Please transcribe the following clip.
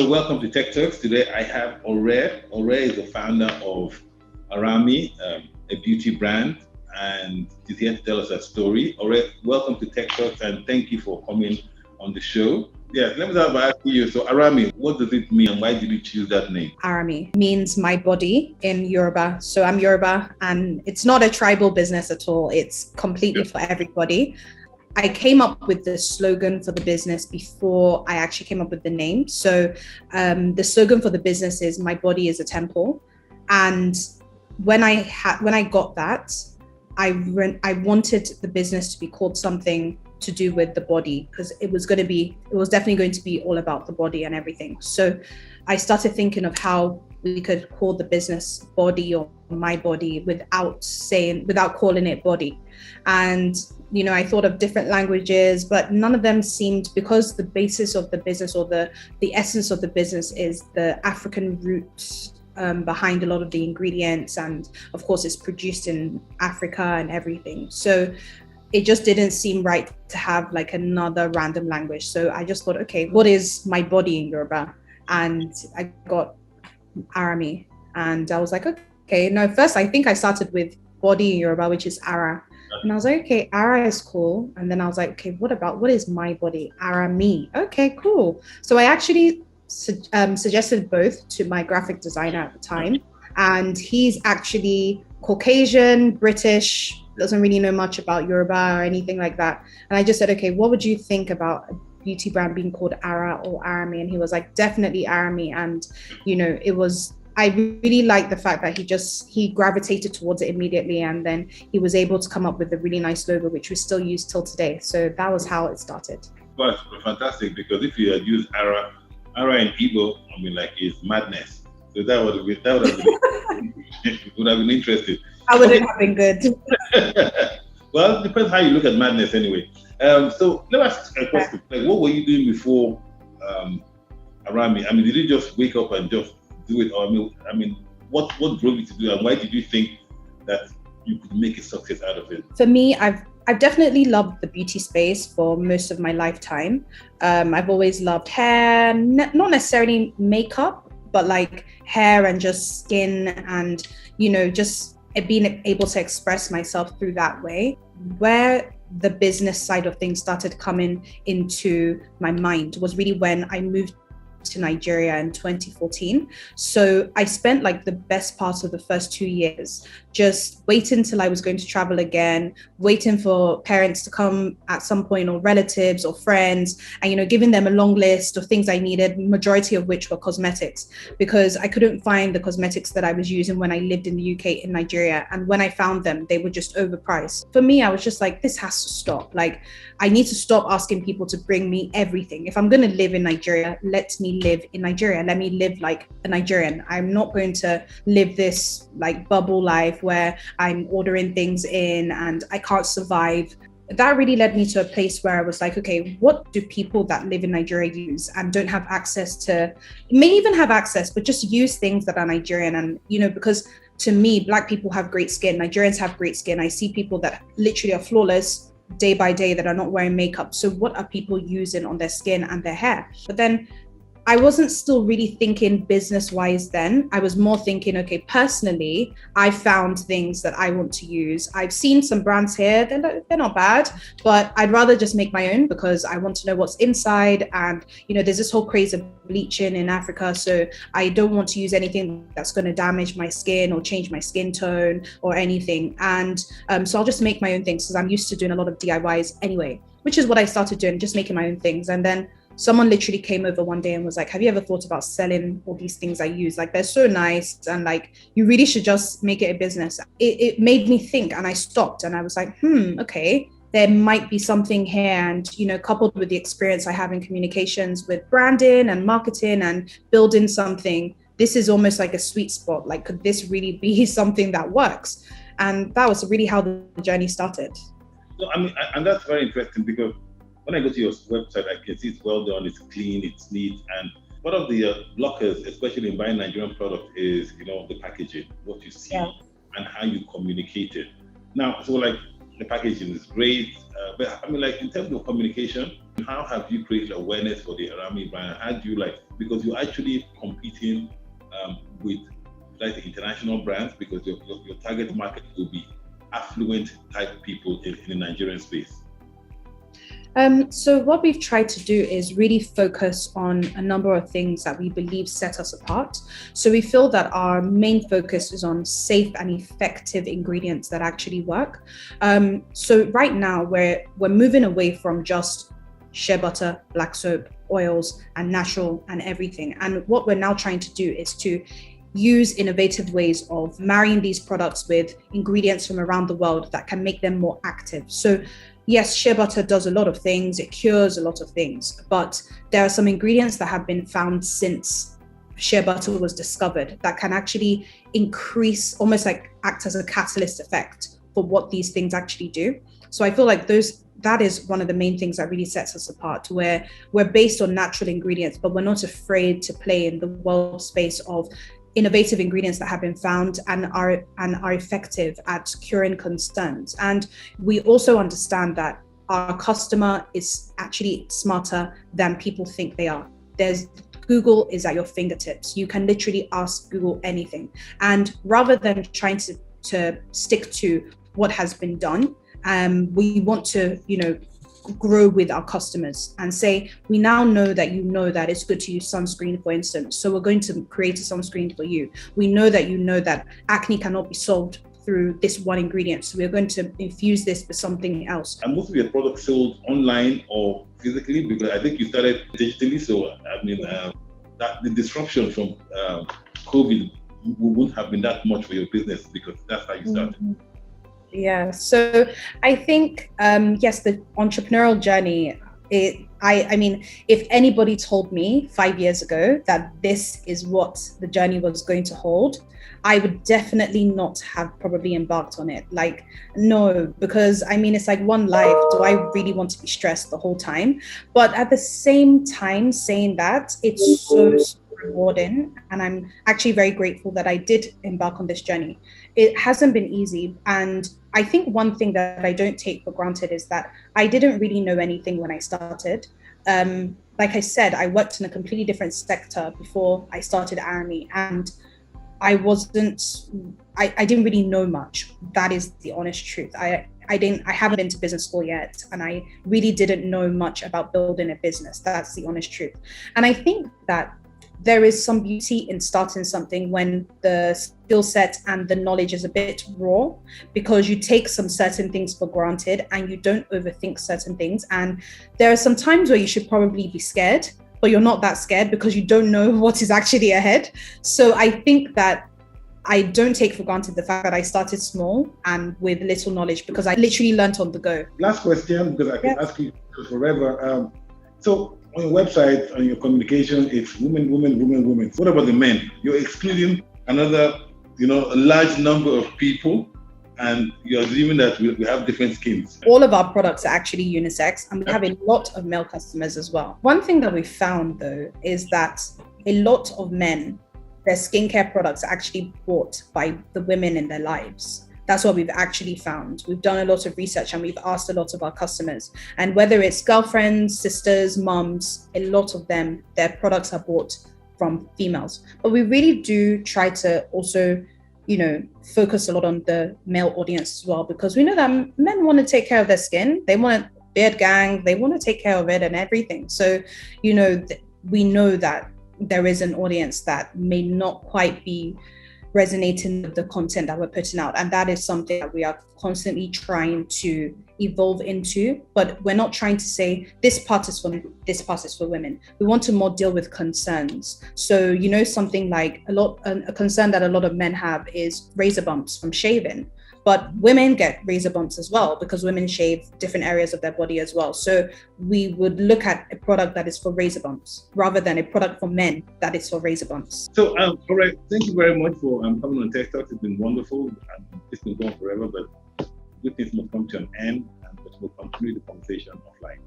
So welcome to Techturks. Today I have Ore. Ore is the founder of Arami, a beauty brand, and she's here to tell us her story. Ore, welcome to Techturks and thank you for coming on the show. Yeah, let me start by asking you. So Arami, what does it mean and why did you choose that name? Arami means my body in Yoruba. So I'm Yoruba and it's not a tribal business at all. It's completely for everybody. I came up with the slogan for the business before I actually came up with the name. So the slogan for the business is "My body is a temple," and when I got that, I wanted the business to be called something to do with the body because it was definitely going to be all about the body and everything. So I started thinking of how we could call the business Body or My Body without calling it Body. And I thought of different languages, but none of them seemed, because the basis of the business or the essence of the business is the African roots behind a lot of the ingredients, and of course it's produced in Africa and everything. So it just didn't seem right to have like another random language. So I just thought, okay, what is my body in Yoruba? And I got Arami, and I was like, okay, no, first I think I started with body in Yoruba, which is Ara. And I was like, okay, Ara is cool. And then I was like, okay, what is my body? Arami. Okay, cool. So I actually suggested both to my graphic designer at the time. And he's actually Caucasian, British, doesn't really know much about Yoruba or anything like that. And I just said, okay, what would you think about a beauty brand being called Ara or Arami? And he was like, definitely Arami. And, I really liked the fact that he gravitated towards it immediately. And then he was able to come up with a really nice logo, which we still use till today. So that was how it started. Well, it's fantastic, because if you had used Ara in Igbo, it's madness. So that would have been interesting. I wouldn't have been good. Well, it depends how you look at madness anyway. So let me ask a question. Like, what were you doing before Arami? Did you just wake up and just do it? Or what drove you to do it, and why did you think that you could make a success out of it? For me, I've definitely loved the beauty space for most of my lifetime. I've always loved hair, not necessarily makeup, but like hair and just skin, and just being able to express myself through that way. Where the business side of things started coming into my mind was really when I moved to Nigeria in 2014. So I spent like the best part of the first 2 years just waiting till I was going to travel again, waiting for parents to come at some point, or relatives or friends, and giving them a long list of things I needed, majority of which were cosmetics, because I couldn't find the cosmetics that I was using when I lived in the UK in Nigeria. And when I found them, they were just overpriced. For me, I was just like, this has to stop. Like, I need to stop asking people to bring me everything. If I'm going to live in Nigeria, let me live in Nigeria. Let me live like a Nigerian. I'm not going to live this like bubble life where I'm ordering things in and I can't survive. That really led me to a place where I was like, okay, what do people that live in Nigeria use and don't have access to, may even have access, but just use things that are Nigerian? And, because to me, Black people have great skin, Nigerians have great skin. I see people that literally are flawless day by day that are not wearing makeup. So what are people using on their skin and their hair? But then I wasn't still really thinking business-wise then. I was more thinking, okay, personally, I found things that I want to use. I've seen some brands here, they're not bad, but I'd rather just make my own because I want to know what's inside. And, there's this whole craze of bleaching in Africa. So I don't want to use anything that's going to damage my skin or change my skin tone or anything. And so I'll just make my own things because I'm used to doing a lot of DIYs anyway, which is what I started doing, just making my own things. And then someone literally came over one day and was like, have you ever thought about selling all these things I use? Like, they're so nice. And like, you really should just make it a business. It made me think, and I stopped and I was like, okay, there might be something here. And, coupled with the experience I have in communications with branding and marketing and building something, this is almost like a sweet spot. Like, could this really be something that works? And that was really how the journey started. So, and that's very interesting, because when I go to your website, I can see it's well done, it's clean, it's neat. And one of the blockers, especially in buying Nigerian product, is, the packaging, what you see and how you communicate it. Now, so like the packaging is great, but in terms of communication, how have you created awareness for the Arami brand? How do you because you're actually competing with like the international brands, because your target market will be affluent type people in the Nigerian space? So what we've tried to do is really focus on a number of things that we believe set us apart. So we feel that our main focus is on safe and effective ingredients that actually work. So right now we're moving away from just shea butter, black soap, oils, and natural and everything. And what we're now trying to do is to use innovative ways of marrying these products with ingredients from around the world that can make them more active. So yes, shea butter does a lot of things, it cures a lot of things, but there are some ingredients that have been found since shea butter was discovered that can actually increase, almost like act as a catalyst effect for what these things actually do. So I feel like that is one of the main things that really sets us apart, where we're based on natural ingredients, but we're not afraid to play in the world space of innovative ingredients that have been found and are effective at curing concerns. And we also understand that our customer is actually smarter than people think they are. Google is at your fingertips. You can literally ask Google anything. And rather than trying to stick to what has been done, we want to, grow with our customers and say, we now know that it's good to use sunscreen, for instance. So we're going to create a sunscreen for you. We know that acne cannot be solved through this one ingredient. So we're going to infuse this with something else. And most of your products sold online or physically? Because I think you started digitally. So, that the disruption from COVID wouldn't have been that much for your business, because that's how you started. Mm-hmm. Yeah, so I think, yes, the entrepreneurial journey, I mean, if anybody told me 5 years ago that this is what the journey was going to hold, I would definitely not have probably embarked on it. Like, no, because I mean, it's like one life. Do I really want to be stressed the whole time? But at the same time, saying that, it's so rewarding, and I'm actually very grateful that I did embark on this journey. It hasn't been easy, and I think one thing that I don't take for granted is that I didn't really know anything when I started. Like I said, I worked in a completely different sector before I started Arami, and I didn't really know much. That is the honest truth. I haven't been to business school yet, and I really didn't know much about building a business. That's the honest truth. And I think that there is some beauty in starting something when the skill set and the knowledge is a bit raw, because you take some certain things for granted and you don't overthink certain things. And there are some times where you should probably be scared, but you're not that scared because you don't know what is actually ahead. So I think that I don't take for granted the fact that I started small and with little knowledge, because I literally learned on the go. Last question, because I can ask you forever. So on your website, on your communication, it's women, women, women, women. What about the men? You're excluding another, a large number of people, and you're assuming that we have different skins. All of our products are actually unisex, and we have a lot of male customers as well. One thing that we found, though, is that a lot of men, their skincare products are actually bought by the women in their lives. That's what we've actually found. We've done a lot of research and we've asked a lot of our customers. And whether it's girlfriends, sisters, mums, a lot of them, their products are bought from females. But we really do try to also, focus a lot on the male audience as well, because we know that men want to take care of their skin. They want a beard gang. They want to take care of it and everything. So, we know that there is an audience that may not quite be resonating with the content that we're putting out, and that is something that we are constantly trying to evolve into. But we're not trying to say this part is for men, this part is for women. We want to more deal with concerns. So something like a concern that a lot of men have is razor bumps from shaving, but women get razor bumps as well, because women shave different areas of their body as well. So we would look at a product that is for razor bumps rather than a product for men that is for razor bumps. So, all right, thank you very much for coming on Techturks. It's been wonderful, and it's been going forever, but good things must come to an end, and we'll continue the conversation offline.